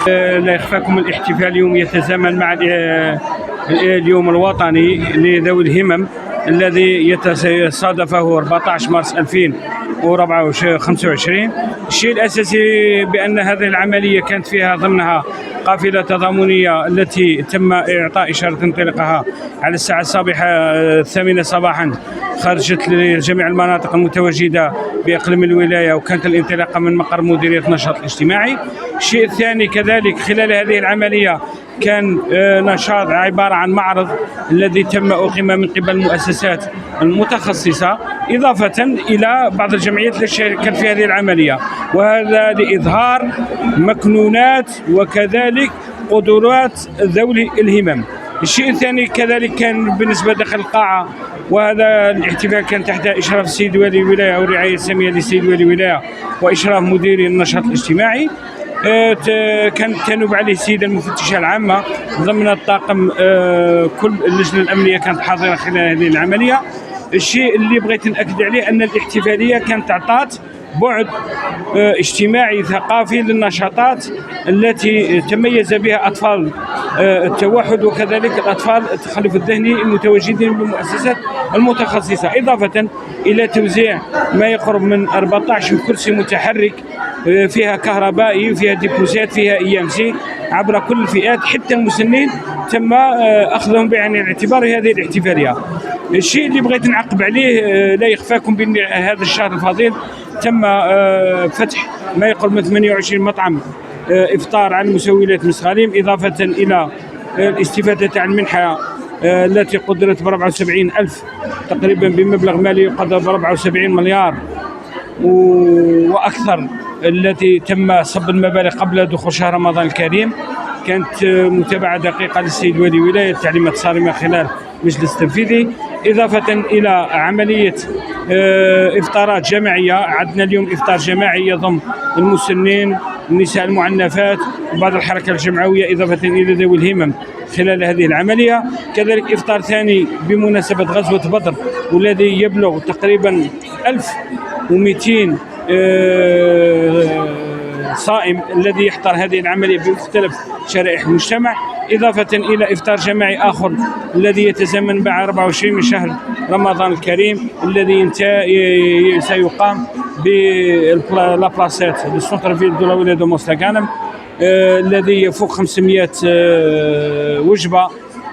لا يخفاكم الاحتفال اليوم يتزامن مع اليوم الوطني لذوي الهمم الذي صادفه 14 مارس 2025. الشيء الأساسي بأن هذه العملية كانت فيها ضمنها قافلة تضامنية التي تم إعطاء إشارة انطلاقها على الساعة 8 صباحا، خرجت لجميع المناطق المتواجدة بإقليم الولاية، وكانت الانطلاقة من مقر مديرية النشاط الاجتماعي. الشيء الثاني كذلك خلال هذه العملية كان نشاط عبارة عن معرض الذي تم أقيم من قبل المؤسسات المتخصصة، إضافة إلى بعض الجمعيات التي شاركت في هذه العملية، وهذا لإظهار مكنونات وكذلك قدرات ذوي الهمم. الشيء الثاني كذلك كان بالنسبة داخل القاعة، وهذا الاحتفال كان تحت إشراف السيد والي الولاية أو الرعاية السامية للسيد والي الولاية وإشراف مدير النشاط الاجتماعي. كان تنوب عليه السيدة المفتشة العامة ضمن الطاقم، كل اللجنة الأمنية كانت حاضرة خلال هذه العملية. الشيء اللي بغيت نأكد عليه أن الاحتفالية كانت أعطت بعد اجتماعي ثقافي للنشاطات التي تميز بها أطفال التوحد وكذلك الأطفال التخلف الذهني المتواجدين بالمؤسسات المتخصصة، إضافة إلى توزيع ما يقرب من 14 كرسي متحرك فيها كهربائي، فيها ديبوزات، فيها EMC عبر كل الفئات حتى المسنين تم أخذهم بعين الاعتبار هذه الاحتفالية. الشيء اللي بغيت نعقب عليه، لا يخفاكم بأن هذا الشهر الفضيل تم فتح ما يقرب من 28 مطعم إفطار على مستوى ولاية مسغاليم، إضافة إلى الاستفادة عن منحة التي قدرت ب 74,000 تقريبا بمبلغ مالي يقدر ب 74 مليار وأكثر، التي تم صب المبالغ قبل دخول شهر رمضان الكريم. كانت متابعة دقيقة للسيد والي الولاية، التعليمات صارمة خلال المجلس التنفيذي، إضافة إلى عملية إفطارات جماعية. عندنا اليوم إفطار جماعي يضم المسنين، النساء المعنفات، وبعض الحركة الجمعوية، إضافة إلى ذوي الهمم خلال هذه العملية. كذلك إفطار ثاني بمناسبة غزوة بدر، والذي يبلغ تقريبا 1200 صائم الذي يحضر هذه العملية بمختلف شرائح المجتمع، إضافة إلى إفطار جماعي آخر الذي يتزامن مع 24 من شهر رمضان الكريم، الذي سيقام بلابلاسات للسنتر فيل دو لا ولاية دو موسلاكانم، الذي يفوق 500 وجبة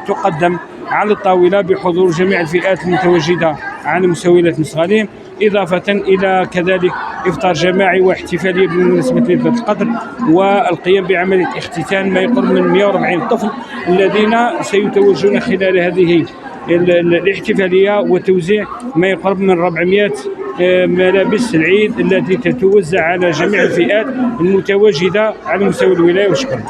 تقدم على الطاولة بحضور جميع الفئات المتواجدة على مستوى ولاية مسغاليم، إضافة إلى كذلك إفطار جماعي واحتفالية بمناسبة ليلة القدر، والقيام بعملية اختتان ما يقرب من 140 طفل الذين سيتوجهون خلال هذه الاحتفالية، وتوزيع ما يقرب من 400 ملابس العيد التي تتوزع على جميع الفئات المتواجدة على مستوى الولاية. وشكرا.